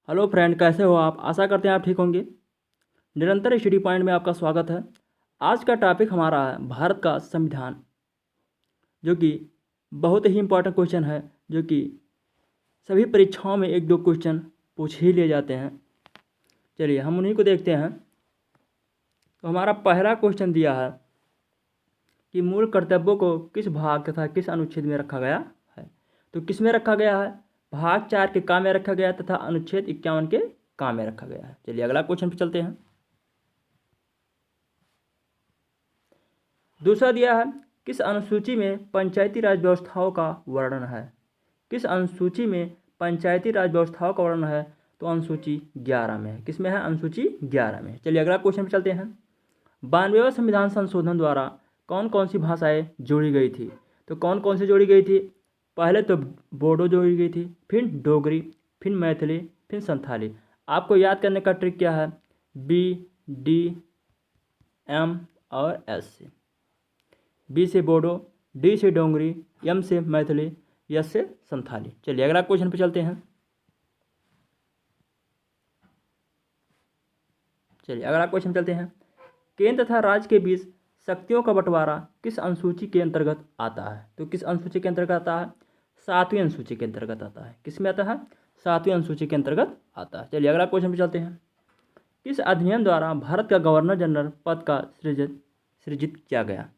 Hello friend, कैसे हो आप? आशा करते हैं आप ठीक होंगे। निरंतर स्टडी पॉइंट में आपका स्वागत है। आज का टॉपिक हमारा है भारत का संविधान, जो कि बहुत ही इम्पोर्टेंट क्वेश्चन है, जो कि सभी परीक्षाओं में एक दो क्वेश्चन पूछ ही लिए जाते हैं। चलिए हम उन्हीं को देखते हैं। तो हमारा पहला क्वेश्चन दिया है कि मूल कर्तव्यों को किस भाग तथा किस अनुच्छेद में रखा गया है। तो किस में रखा गया है? भाग 4 के का में रखा गया तथा अनुच्छेद 51 के का में रखा गया है। चलिए अगला क्वेश्चन पे चलते हैं। दूसरा दिया है किस अनुसूची में पंचायती राज व्यवस्थाओं का वर्णन है। किस अनुसूची में पंचायती राज व्यवस्थाओं का वर्णन है? तो अनुसूची 11 में है। किस में है? अनुसूची 11 में। चलिए अगला क्वेश्चन पे चलते हैं। 92वें संविधान संशोधन द्वारा कौन कौन सी भाषाएं जोड़ी गई थी? तो कौन कौन सी जोड़ी गई थी? पहले तो बोडो जोड़ी गई थी, फिर डोगरी, फिर मैथिली, फिर संथाली। आपको याद करने का ट्रिक क्या है? बी, डी, एम और एस से। बी से बोडो, डी से डोंगरी, एम से मैथिली, एस से संथाली। चलिए अगला क्वेश्चन पे चलते हैं। चलिए अगला क्वेश्चन चलते हैं। केंद्र तथा राज्य के बीच शक्तियों का बंटवारा किस अनुसूची के अंतर्गत आता है? तो किस अनुसूची के अंतर्गत आता है? 7वीं अनुसूची के अंतर्गत आता है। किस में आता है? 7वीं अनुसूची के अंतर्गत आता है। चलिए अगला क्वेश्चन पे चलते हैं। किस अधिनियम द्वारा भारत का गवर्नर जनरल पद का सृजित किया गया?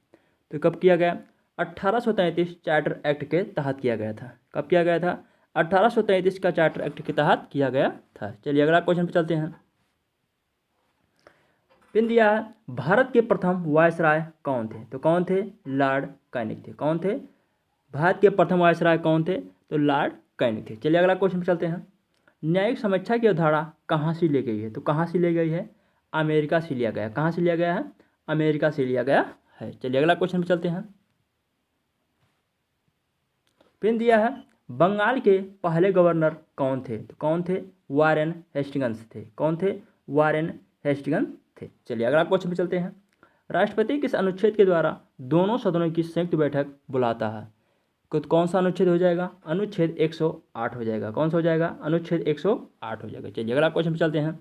तो कब किया गया? 1833 चार्टर एक्ट के तहत किया गया था। कब किया गया था? 1833 का चार्टर एक्ट के तहत किया गया था। चलिए अगला क्वेश्चन पे चलते हैं। पिन दिया है भारत के प्रथम वायसराय कौन थे? तो कौन थे? लॉर्ड कैनिंग थे। कौन थे? भारत के प्रथम वायसराय कौन थे? तो लॉर्ड कैनिंग थे। चलिए अगला क्वेश्चन पे चलते हैं। न्यायिक समीक्षा की अवधारणा कहाँ से ली गई है? तो कहाँ से ली गई है? अमेरिका से लिया गया। कहाँ से लिया गया है? अमेरिका से लिया गया है। चलिए अगला क्वेश्चन पे चलते हैं। पिन दिया है बंगाल के पहले गवर्नर कौन थे? तो कौन थे? वारेन हेस्टिंग्स थे। कौन थे? वारेन हेस्टिंग्स थे। चलिए अगला क्वेश्चन पे चलते हैं। राष्ट्रपति किस अनुच्छेद के द्वारा दोनों सदनों की संयुक्त बैठक बुलाता है? तो कौन सा अनुच्छेद हो जाएगा? अनुच्छेद 108 हो जाएगा। कौन सा हो जाएगा? अनुच्छेद 108 हो जाएगा। चलिए अगला क्वेश्चन पे चलते हैं।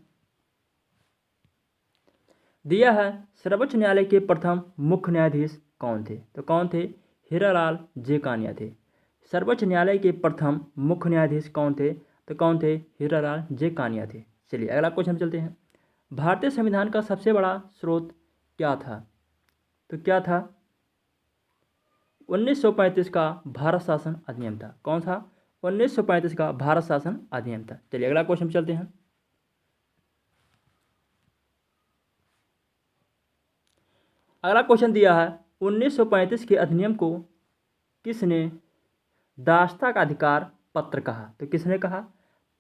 दिया है सर्वोच्च न्यायालय के प्रथम मुख्य न्यायाधीश कौन थे? तो कौन थे? हीरालाल जे कानिया थे। सर्वोच्च न्यायालय के प्रथम मुख्य न्यायाधीश कौन थे? तो कौन थे? हीरालाल जे कानिया थे। चलिए अगला क्वेश्चन पे चलते हैं। भारतीय संविधान का सबसे बड़ा स्रोत क्या था? तो क्या था? 1935 का भारत शासन अधिनियम था। कौन था? 1935 का भारत शासन अधिनियम था। चलिए अगला क्वेश्चन पे चलते हैं। अगला क्वेश्चन दिया है 1935 के अधिनियम को किसने दासता का अधिकार पत्र कहा? तो किसने कहा?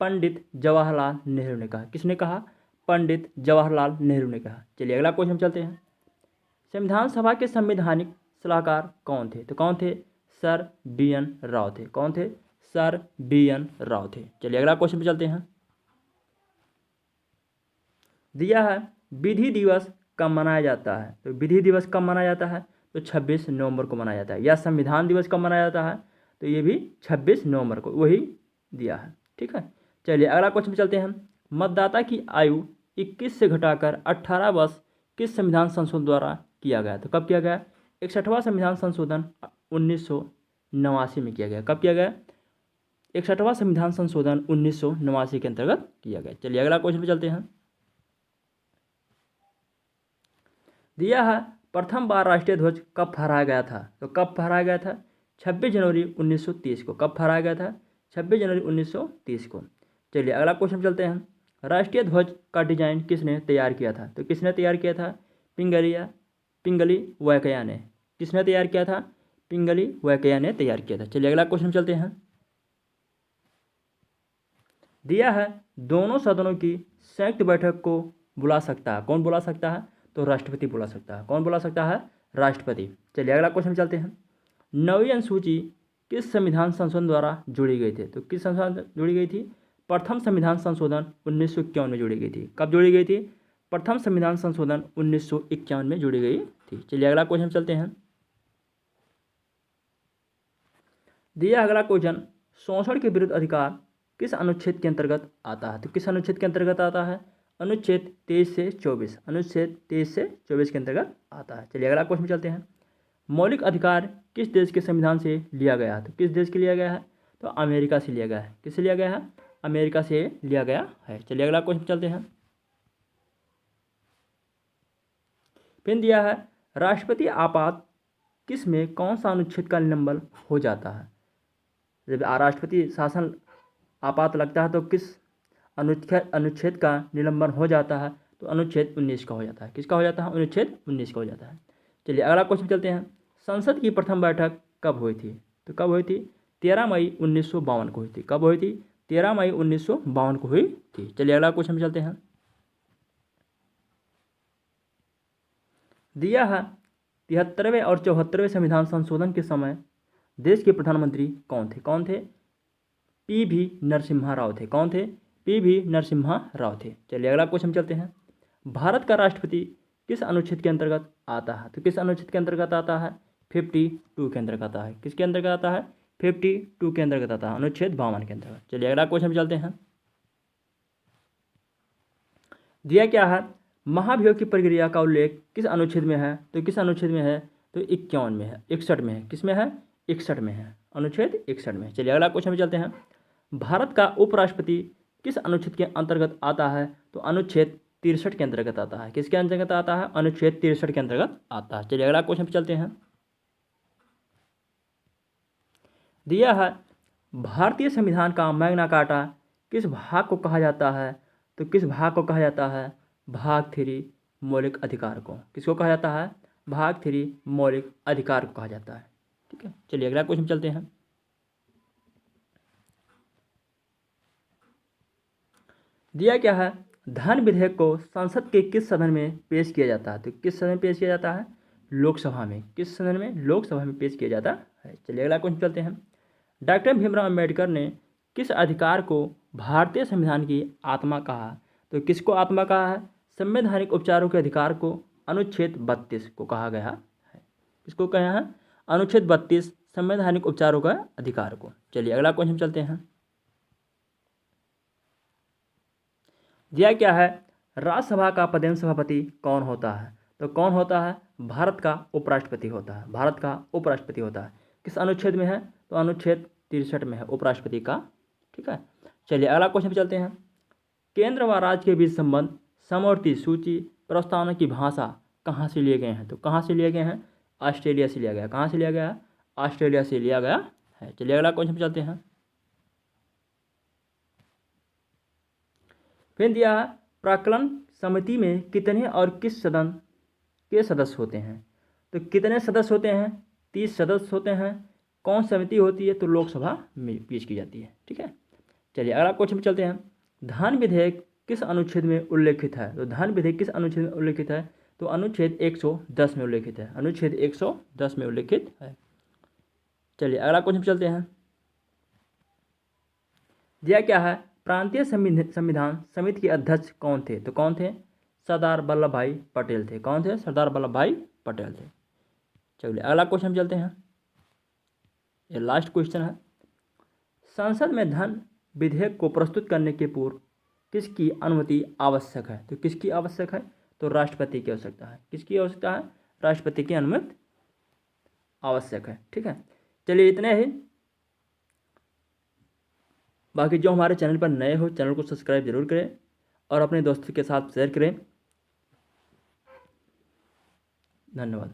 पंडित जवाहरलाल नेहरू ने कहा। किसने कहा? पंडित जवाहरलाल नेहरू ने कहा। चलिए अगला क्वेश्चन चलते हैं। संविधान सभा के संवैधानिक सलाहकार कौन थे? तो कौन थे? सर बी एन राव थे। कौन थे? सर बी एन राव थे। चलिए अगला क्वेश्चन पे चलते हैं। दिया है विधि दिवस कब मनाया जाता है? तो विधि दिवस कब मनाया जाता है? तो 26 नवंबर को मनाया जाता है। या संविधान दिवस कब मनाया जाता है? तो ये भी 26 नवंबर को वही दिया है। ठीक है। चलिए अगला क्वेश्चन पे चलते हैं। मतदाता की आयु 21 से घटाकर 18 वर्ष किस संविधान संशोधन द्वारा किया गया? तो कब किया गया? 61वां संविधान संशोधन 1989 में किया गया। कब किया गया? 61वां संविधान संशोधन 1989 के अंतर्गत किया गया। चलिए अगला क्वेश्चन पे चलते हैं। दिया है प्रथम बार राष्ट्रीय ध्वज कब फहराया गया था? तो कब फहराया गया था? 26 जनवरी 1930 को। कब फहराया गया था? 26 जनवरी 1930 को। चलिए अगला क्वेश्चन चलते हैं। राष्ट्रीय ध्वज का डिजाइन किसने तैयार किया था? तो किसने तैयार किया था? पिंगली वैकेया ने। किसने तैयार किया था? पिंगली वैकेया ने तैयार किया था। चलिए अगला क्वेश्चन चलते हैं। दिया है दोनों सदनों की संयुक्त बैठक को बुला सकता है। कौन बुला सकता है? तो राष्ट्रपति बुला सकता है। कौन बुला सकता है? राष्ट्रपति। चलिए अगला क्वेश्चन चलते हैं। 9वीं अनुसूची किस संविधान संशोधन द्वारा जोड़ी गई थी? तो किस संशोधन जोड़ी गई थी? प्रथम संविधान संशोधन 1951 में जोड़ी गई थी। कब जोड़ी गई थी? प्रथम संविधान संशोधन 1951 में जोड़ी गई थी। चलिए अगला क्वेश्चन चलते हैं। दिया अगला क्वेश्चन शोषण के विरुद्ध अधिकार किस अनुच्छेद के अंतर्गत आता है? तो किस अनुच्छेद के अंतर्गत आता है? अनुच्छेद 23 से 24, अनुच्छेद 23 से 24 के अंतर्गत आता है। चलिए अगला क्वेश्चन चलते हैं। मौलिक अधिकार किस देश के संविधान से लिया गया है? तो किस देश के लिया गया है? तो अमेरिका से लिया गया है। किससे लिया गया है? अमेरिका से लिया गया है। चलिए अगला क्वेश्चन चलते हैं। फिर दिया है राष्ट्रपति आपात किस में कौन सा अनुच्छेद का निलंबन हो जाता है? जब राष्ट्रपति शासन आपात लगता है तो किस अनुच्छेद का निलंबन हो जाता है? तो अनुच्छेद 19 का हो जाता है। किसका हो जाता है? अनुच्छेद 19 का हो जाता है। चलिए अगला क्वेश्चन चलते हैं। संसद की प्रथम बैठक कब हुई थी? तो कब हुई थी? 13 मई 1952 को हुई थी। कब हुई थी? 13 मई 1952 को हुई थी। चलिए अगला क्वेश्चन में चलते हैं। दिया है 73वें और 74वें संविधान संशोधन के समय देश के प्रधानमंत्री कौन थे? कौन थे? पी.वी. नरसिम्हा राव थे। कौन थे? पी.वी. नरसिम्हा राव थे। चलिए अगला क्वेश्चन चलते हैं। भारत का राष्ट्रपति किस अनुच्छेद के अंतर्गत आता है? तो किस अनुच्छेद के अंतर्गत आता है? 52 के अंतर्गत आता है। किसके अंतर्गत आता है? 52 के अंतर्गत आता है, अनुच्छेद 52 के अंतर्गत। चलिए अगला क्वेश्चन चलते हैं। दिया क्या है? महाभियोग की प्रक्रिया का उल्लेख किस अनुच्छेद में है? तो किस अनुच्छेद में है? तो 51 में है, 61 में है। किस में है? 61 में है, अनुच्छेद 61 में। चलिए अगला क्वेश्चन में चलते हैं। भारत का उपराष्ट्रपति किस अनुच्छेद के अंतर्गत आता है? तो अनुच्छेद 63 के अंतर्गत आता है। किसके अंतर्गत आता है? अनुच्छेद 63 के अंतर्गत आता है। चलिए अगला क्वेश्चन पे चलते हैं। दिया है भारतीय संविधान का मैग्ना कार्टा किस भाग को कहा जाता है? तो किस भाग को कहा जाता है? भाग 3 मौलिक अधिकार को। किसको कहा जाता है? भाग 3 मौलिक अधिकार को कहा जाता है। ठीक है, चलिए अगला क्वेश्चन चलते हैं। दिया क्या है? धन विधेयक को संसद के किस सदन में पेश किया जाता है? तो किस सदन में पेश किया जाता है? लोकसभा में। किस सदन में? लोकसभा में पेश किया जाता है। चलिए अगला क्वेश्चन चलते हैं। डॉक्टर भीमराव अंबेडकर ने किस अधिकार को भारतीय संविधान की आत्मा कहा? तो किसको आत्मा कहा है? संवैधानिक उपचारों के अधिकार को अनुच्छेद 32 को कहा गया है। किसको कहा है? अनुच्छेद 32 संवैधानिक उपचारों का अधिकार को। चलिए अगला क्वेश्चन चलते हैं। दिया क्या है? राज्यसभा का पदेन सभापति कौन होता है? तो कौन होता है? भारत का उपराष्ट्रपति होता है। भारत का उपराष्ट्रपति होता है। किस अनुच्छेद में है? तो अनुच्छेद 63 में है उपराष्ट्रपति का। ठीक है, चलिए अगला क्वेश्चन पे चलते हैं। केंद्र व राज्य के बीच संबंध समवर्ती सूची प्रस्तावना की भाषा कहाँ से लिए गए हैं? तो कहाँ से लिए गए हैं? ऑस्ट्रेलिया से लिया गया। कहाँ से लिया गया? ऑस्ट्रेलिया से लिया गया है। चलिए अगला क्वेश्चन पे चलते हैं। फिर दिया है प्राक्कलन समिति में कितने और किस सदन के सदस्य होते हैं? तो कितने सदस्य होते हैं? 30 सदस्य होते हैं। कौन समिति होती है? तो लोकसभा में पेश की जाती है। ठीक है, चलिए अगला क्वेश्चन पे चलते हैं। धन विधेयक किस अनुच्छेद में उल्लेखित है? तो धन विधेयक किस अनुच्छेद में उल्लेखित है? तो अनुच्छेद 110 में उल्लेखित है। अनुच्छेद 110 में उल्लेखित है। चलिए अगला क्वेश्चन पे चलते हैं। दिया क्या है? प्रांतीय संविधान समिति के अध्यक्ष कौन थे? तो कौन थे? सरदार वल्लभ भाई पटेल थे। कौन थे? सरदार वल्लभ भाई पटेल थे। चलिए अगला क्वेश्चन चलते हैं। ये लास्ट क्वेश्चन है। संसद में धन विधेयक को प्रस्तुत करने के पूर्व किसकी अनुमति आवश्यक है? तो किसकी आवश्यक है? तो राष्ट्रपति की आवश्यकता है। किसकी आवश्यकता है? राष्ट्रपति की अनुमति आवश्यक है। ठीक है, चलिए इतने ही। बाकी जो हमारे चैनल पर नए हो, चैनल को सब्सक्राइब जरूर करें और अपने दोस्तों के साथ शेयर करें। धन्यवाद।